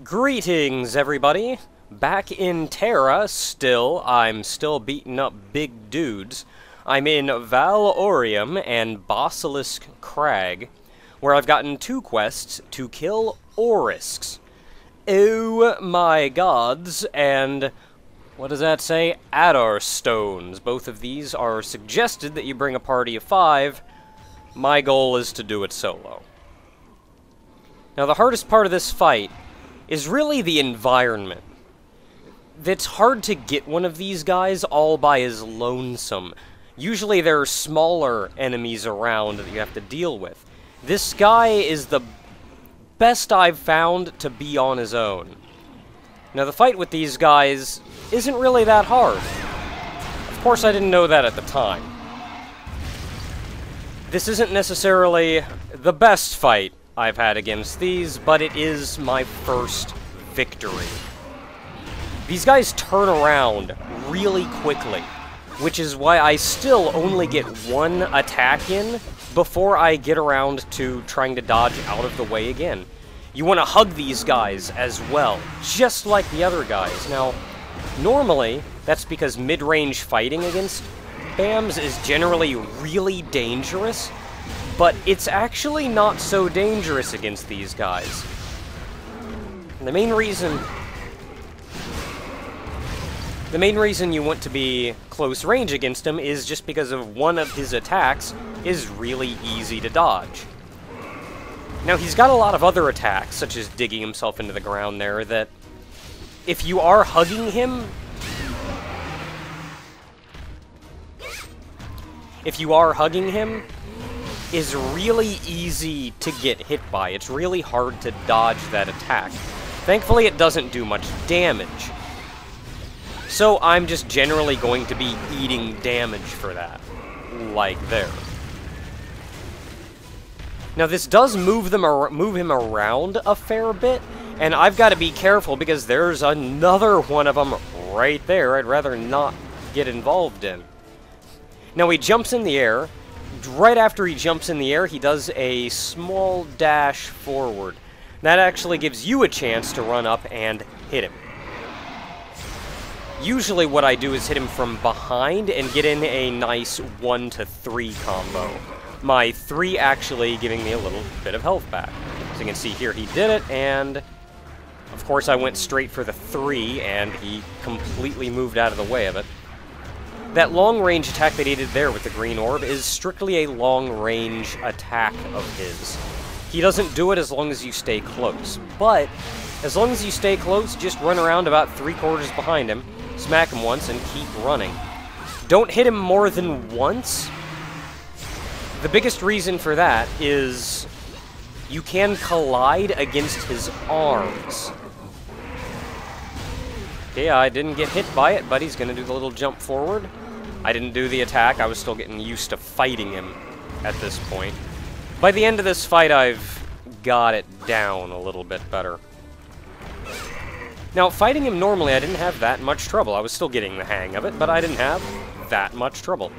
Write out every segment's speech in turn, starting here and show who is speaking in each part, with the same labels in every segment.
Speaker 1: Greetings, everybody! Back in Tera, I'm still beating up big dudes. I'm in Valorium and Basilisk Crag, where I've gotten 2 quests to kill Orisks. Oh my gods, and what does that say? Adar Stones. Both of these are suggested that you bring a party of 5. My goal is to do it solo. Now, the hardest part of this fight is really the environment. It's hard to get one of these guys all by his lonesome. Usually there are smaller enemies around that you have to deal with. This guy is the best I've found to be on his own. Now, the fight with these guys isn't really that hard. Of course, I didn't know that at the time. This isn't necessarily the best fight I've had against these, but it is my first victory. These guys turn around really quickly, which is why I still only get 1 attack in before I get around to trying to dodge out of the way again. You want to hug these guys as well, just like the other guys. Now, normally, that's because mid-range fighting against BAMs is generally really dangerous, but it's actually not so dangerous against these guys. And the main reason you want to be close range against him is just because of one of his attacks is really easy to dodge. Now, he's got a lot of other attacks, such as digging himself into the ground there, that if you are hugging him, is really easy to get hit by. It's really hard to dodge that attack. Thankfully, it doesn't do much damage. So I'm just generally going to be eating damage for that. Like there. Now, this does move him around a fair bit, and I've got to be careful because there's another one of them right there I'd rather not get involved in. Now, he jumps in the air. Right after he jumps in the air, he does a small dash forward. That actually gives you a chance to run up and hit him. Usually what I do is hit him from behind and get in a nice 1 to 3 combo. My 3 actually giving me a little bit of health back. So you can see here he did it, and of course I went straight for the 3, and he completely moved out of the way of it. That long-range attack that he did there with the green orb is strictly a long-range attack of his. He doesn't do it as long as you stay close, but as long as you stay close, just run around about 3/4 behind him, smack him once, and keep running. Don't hit him more than once. The biggest reason for that is you can collide against his arms. Okay, I didn't get hit by it, but he's going to do the little jump forward. I didn't do the attack. I was still getting used to fighting him at this point. By the end of this fight, I've got it down a little bit better. Now, fighting him normally, I didn't have that much trouble. I was still getting the hang of it, but I didn't have that much trouble.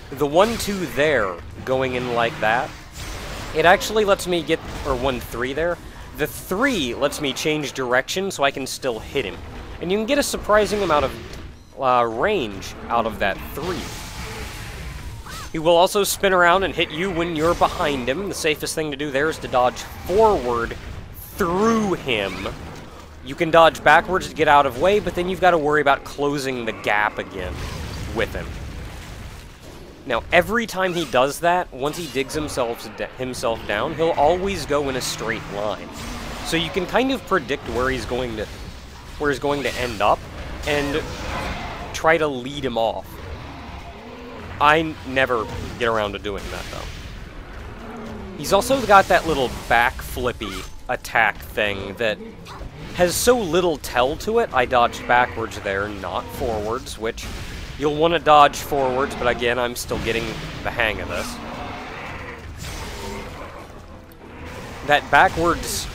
Speaker 1: The 1-2 there, going in like that, it actually lets me get, or 1-3 there, the 3 lets me change direction so I can still hit him. And you can get a surprising amount of range out of that 3. He will also spin around and hit you when you're behind him. The safest thing to do there is to dodge forward through him. You can dodge backwards to get out of way, but then you've got to worry about closing the gap again with him. Now, every time he does that, once he digs himself down, he'll always go in a straight line. So you can kind of predict where he's going to end up, and try to lead him off. I never get around to doing that, though. He's also got that little back-flippy attack thing that has so little tell to it. I dodged backwards there, not forwards, which you'll want to dodge forwards, but again, I'm still getting the hang of this. That backwards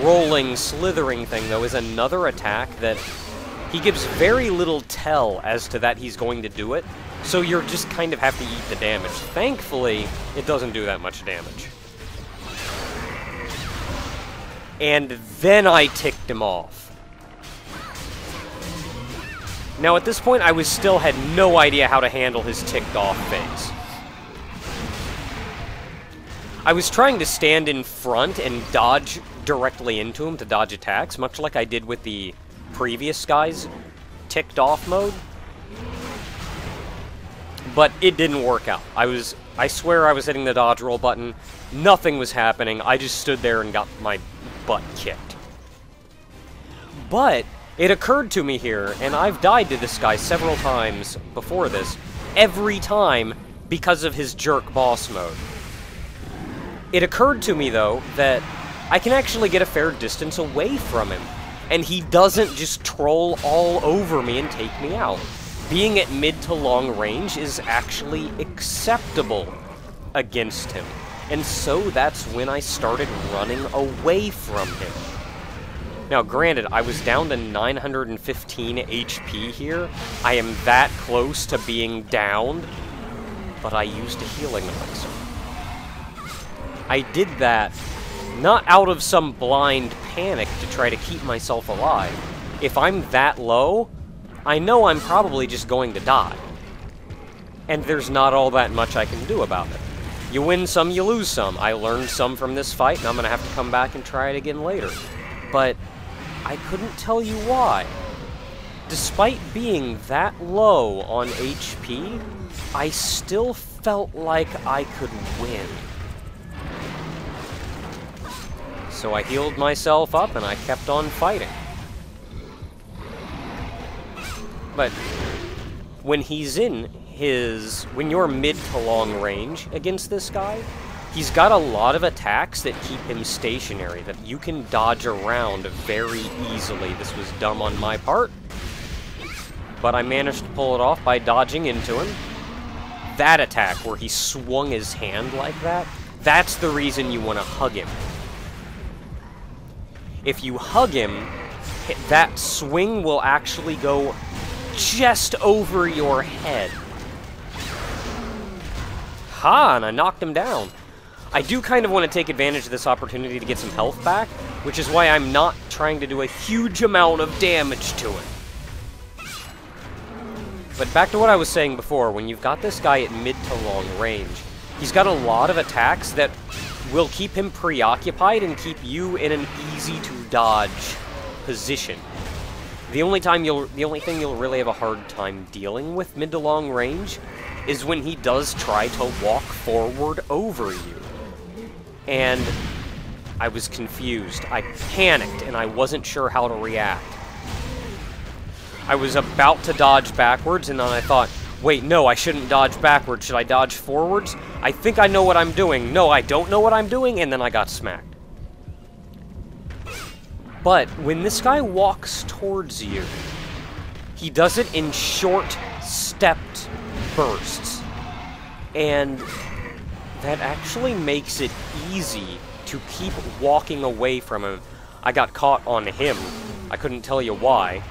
Speaker 1: rolling, slithering thing, though, is another attack that he gives very little tell as to that he's going to do it, So you're just kind of have to eat the damage. Thankfully, it doesn't do that much damage. And then I ticked him off. Now at this point, I still had no idea how to handle his ticked off phase. I was trying to stand in front and dodge directly into him to dodge attacks, much like I did with the previous guy's ticked off mode. But it didn't work out. I swear I was hitting the dodge roll button. Nothing was happening. I just stood there and got my butt kicked. But it occurred to me here, and I've died to this guy several times before this, every time because of his jerk boss mode. It occurred to me, though, that I can actually get a fair distance away from him, and he doesn't just troll all over me and take me out. Being at mid to long range is actually acceptable against him. And so that's when I started running away from him. Now granted, I was down to 915 HP here. I am that close to being downed, but I used a healing elixir. I did that not out of some blind panic to try to keep myself alive. If I'm that low, I know I'm probably just going to die. And there's not all that much I can do about it. You win some, you lose some. I learned some from this fight, and I'm going to have to come back and try it again later. But I couldn't tell you why. Despite being that low on HP, I still felt like I could win. So I healed myself up, and I kept on fighting. But when he's in when you're mid to long range against this guy, he's got a lot of attacks that keep him stationary, that you can dodge around very easily. This was dumb on my part, but I managed to pull it off by dodging into him. That attack where he swung his hand like that, that's the reason you want to hug him. If you hug him, that swing will actually go just over your head. Ha! And I knocked him down. I do kind of want to take advantage of this opportunity to get some health back, which is why I'm not trying to do a huge amount of damage to him. But back to what I was saying before, when you've got this guy at mid to long range, he's got a lot of attacks that will keep him preoccupied and keep you in an easy-to-dodge position. The only thing you'll really have a hard time dealing with mid to long range is when he does try to walk forward over you. And I was confused. I panicked, and I wasn't sure how to react. I was about to dodge backwards, and then I thought, wait, no, I shouldn't dodge backwards. Should I dodge forwards? I think I know what I'm doing. No, I don't know what I'm doing, and then I got smacked. But when this guy walks towards you, he does it in short, stepped bursts. And that actually makes it easy to keep walking away from him. I got caught on him. I couldn't tell you why.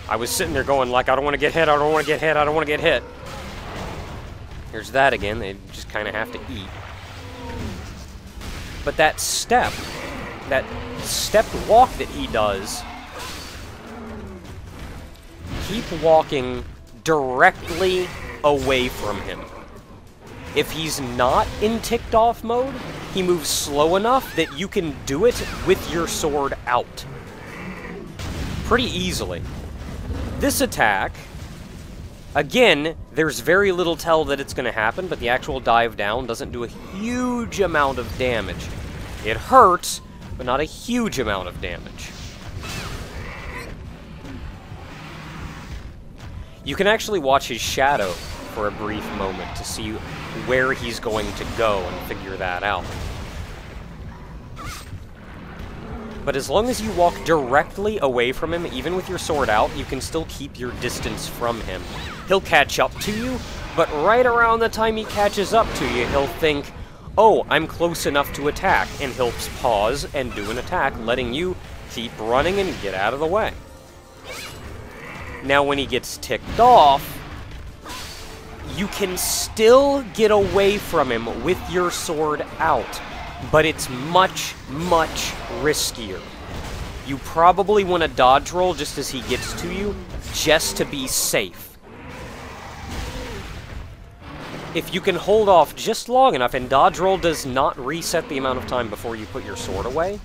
Speaker 1: I was sitting there going like, I don't want to get hit, I don't want to get hit, I don't want to get hit. Here's that again. They just kind of have to eat. But that stepped walk that he does, keep walking directly away from him. If he's not in ticked off mode, he moves slow enough that you can do it with your sword out. Pretty easily. This attack, again, there's very little tell that it's going to happen, but the actual dive down doesn't do a huge amount of damage. It hurts, but not a huge amount of damage. You can actually watch his shadow for a brief moment to see where he's going to go and figure that out. But as long as you walk directly away from him, even with your sword out, you can still keep your distance from him. He'll catch up to you, but right around the time he catches up to you, he'll think, oh, I'm close enough to attack, and he'll pause and do an attack, letting you keep running and get out of the way. Now, when he gets ticked off, You can still get away from him with your sword out, but it's much, much riskier. You probably want to dodge roll just as he gets to you, just to be safe. If you can hold off just long enough, and dodge roll does not reset the amount of time before you put your sword away,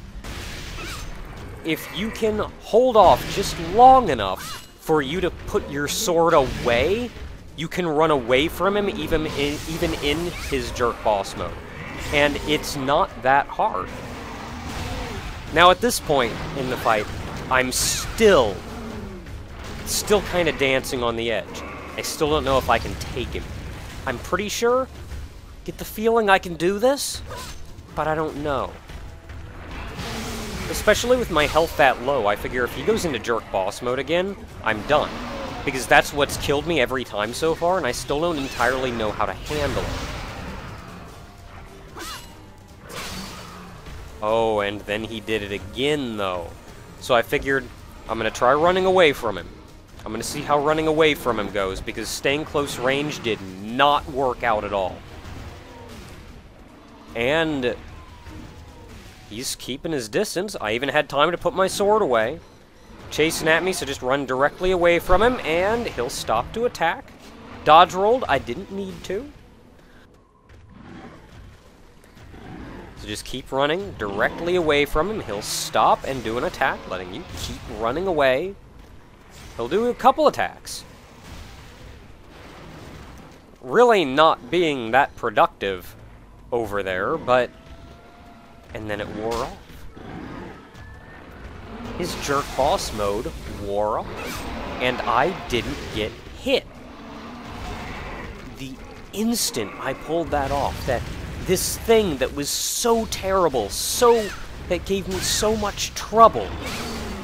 Speaker 1: if you can hold off just long enough for you to put your sword away, you can run away from him even in his jerk boss mode. And it's not that hard. Now at this point in the fight, I'm still kind of dancing on the edge. I still don't know if I can take him. I'm pretty sure, get the feeling I can do this, but I don't know. Especially with my health that low, I figure if he goes into jerk boss mode again, I'm done. Because that's what's killed me every time so far, and I still don't entirely know how to handle it. Oh, and then he did it again, though. So I figured I'm going to try running away from him. I'm going to see how running away from him goes, because staying close range did not work out at all. And he's keeping his distance. I even had time to put my sword away. Chasing at me, so just run directly away from him, and he'll stop to attack. Dodge rolled. I didn't need to. So just keep running directly away from him. He'll stop and do an attack, letting you keep running away. He'll do a couple attacks. Really not being that productive over there, but... And then it wore off. His jerk boss mode wore off, and I didn't get hit. The instant I pulled that off, this thing that was so terrible, that gave me so much trouble,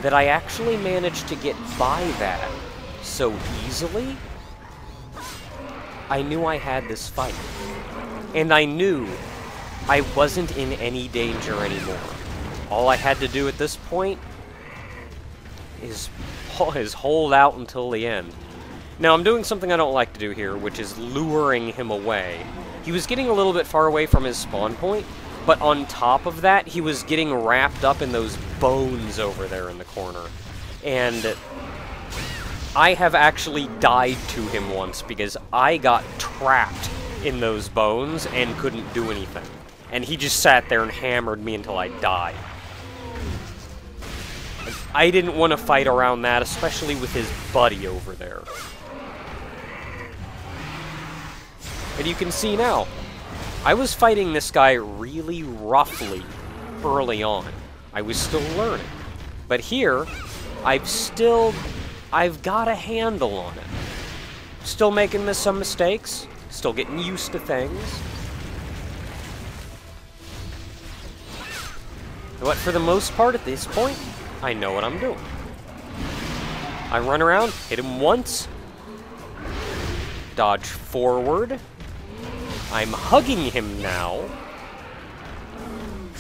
Speaker 1: that I actually managed to get by that so easily, I knew I had this fight. And I knew I wasn't in any danger anymore. All I had to do at this point is hold out until the end. Now, I'm doing something I don't like to do here, which is luring him away. He was getting a little bit far away from his spawn point, but on top of that, he was getting wrapped up in those bones over there in the corner. And I have actually died to him once because I got trapped in those bones and couldn't do anything. And he just sat there and hammered me until I died. I didn't want to fight around that, especially with his buddy over there. And you can see now, I was fighting this guy really roughly early on. I was still learning. But here, I've got a handle on it. Still making some mistakes, still getting used to things. But for the most part at this point, I know what I'm doing. I run around, hit him once, dodge forward. I'm hugging him now.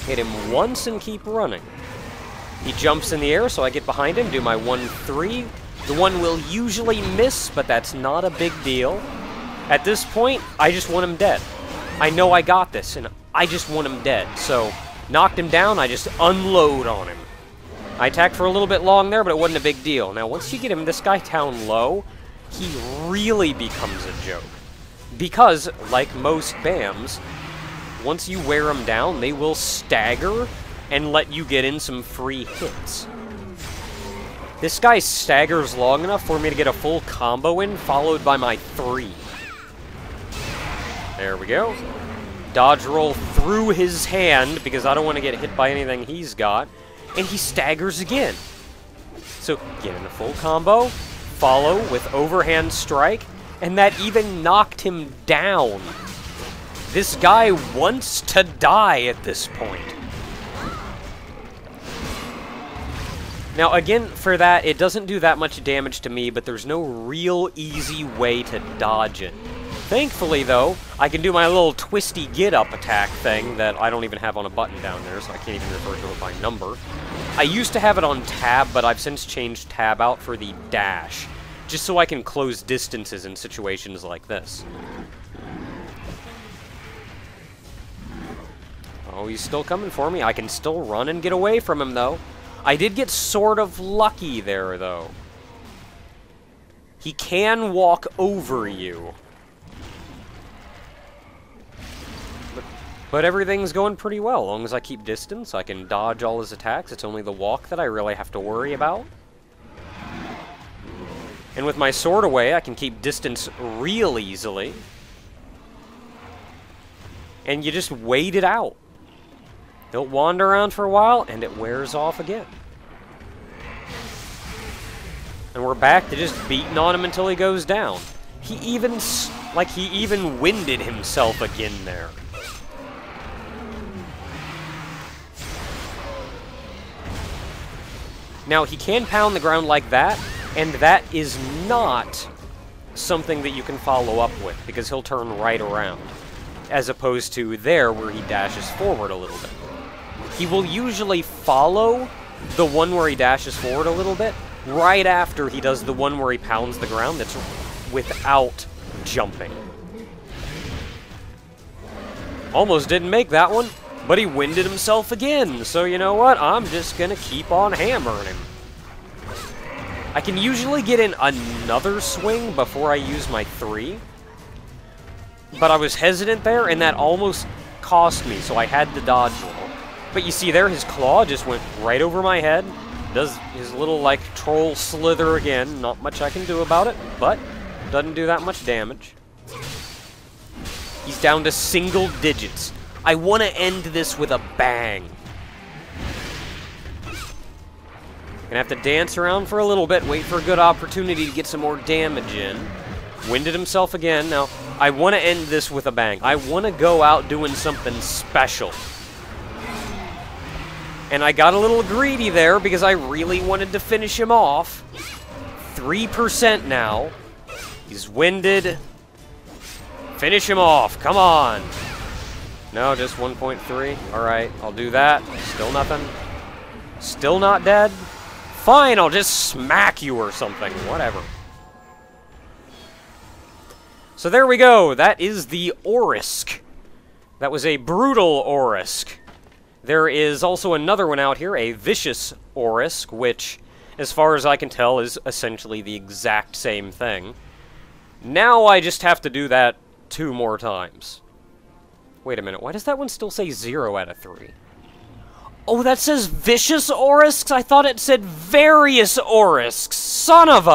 Speaker 1: Hit him once and keep running. He jumps in the air, so I get behind him, do my 1-3. The one will usually miss, but that's not a big deal. At this point, I just want him dead. I know I got this, and I just want him dead. So, knocked him down, I just unload on him. I attacked for a little bit long there, but it wasn't a big deal. Now, once you get this guy down low, he really becomes a joke. Because, like most BAMs, once you wear them down, they will stagger and let you get in some free hits. This guy staggers long enough for me to get a full combo in, followed by my 3. There we go. Dodge roll through his hand, because I don't want to get hit by anything he's got. And he staggers again. So, get in a full combo, follow with overhand strike, and that even knocked him down. This guy wants to die at this point. Now, again, for that, it doesn't do that much damage to me, but there's no real easy way to dodge it. Thankfully, though, I can do my little twisty get-up attack thing that I don't even have on a button down there, so I can't even refer to it by number. I used to have it on tab, but I've since changed tab out for the dash. just so I can close distances in situations like this. Oh, he's still coming for me. I can still run and get away from him, though. I did get sort of lucky there, though. He can walk over you. But everything's going pretty well. As long as I keep distance, I can dodge all his attacks. It's only the walk that I really have to worry about. And with my sword away, I can keep distance real easily. And you just wait it out. He'll wander around for a while, and it wears off again. And we're back to just beating on him until he goes down. He even winded himself again there. Now, he can pound the ground like that, and that is not something that you can follow up with, because he'll turn right around, as opposed to there, where he dashes forward a little bit. He will usually follow the one where he dashes forward a little bit, right after he does the one where he pounds the ground that's without jumping. Almost didn't make that one, but he winded himself again, so you know what? I'm just gonna keep on hammering him. I can usually get in another swing before I use my 3, but I was hesitant there, and that almost cost me, so I had to dodge a little. But you see there, his claw just went right over my head. Does his little, like, troll slither again. Not much I can do about it, but doesn't do that much damage. He's down to single digits. I want to end this with a bang. Gonna have to dance around for a little bit, wait for a good opportunity to get some more damage in. Winded himself again. Now, I want to end this with a bang. I want to go out doing something special. And I got a little greedy there because I really wanted to finish him off. 3% now. He's winded. Finish him off. Come on. No, just 1.3. Alright, I'll do that. Still nothing. Still not dead. Fine, I'll just smack you or something. Whatever. So there we go. That is the Orisk. That was a Brutal Orisk. There is also another one out here, a Vicious Orisks, which, as far as I can tell, is essentially the exact same thing. Now I just have to do that 2 more times. Wait a minute, why does that one still say 0 out of 3? Oh, that says Vicious Orisks? I thought it said Various Orisks. Son of a...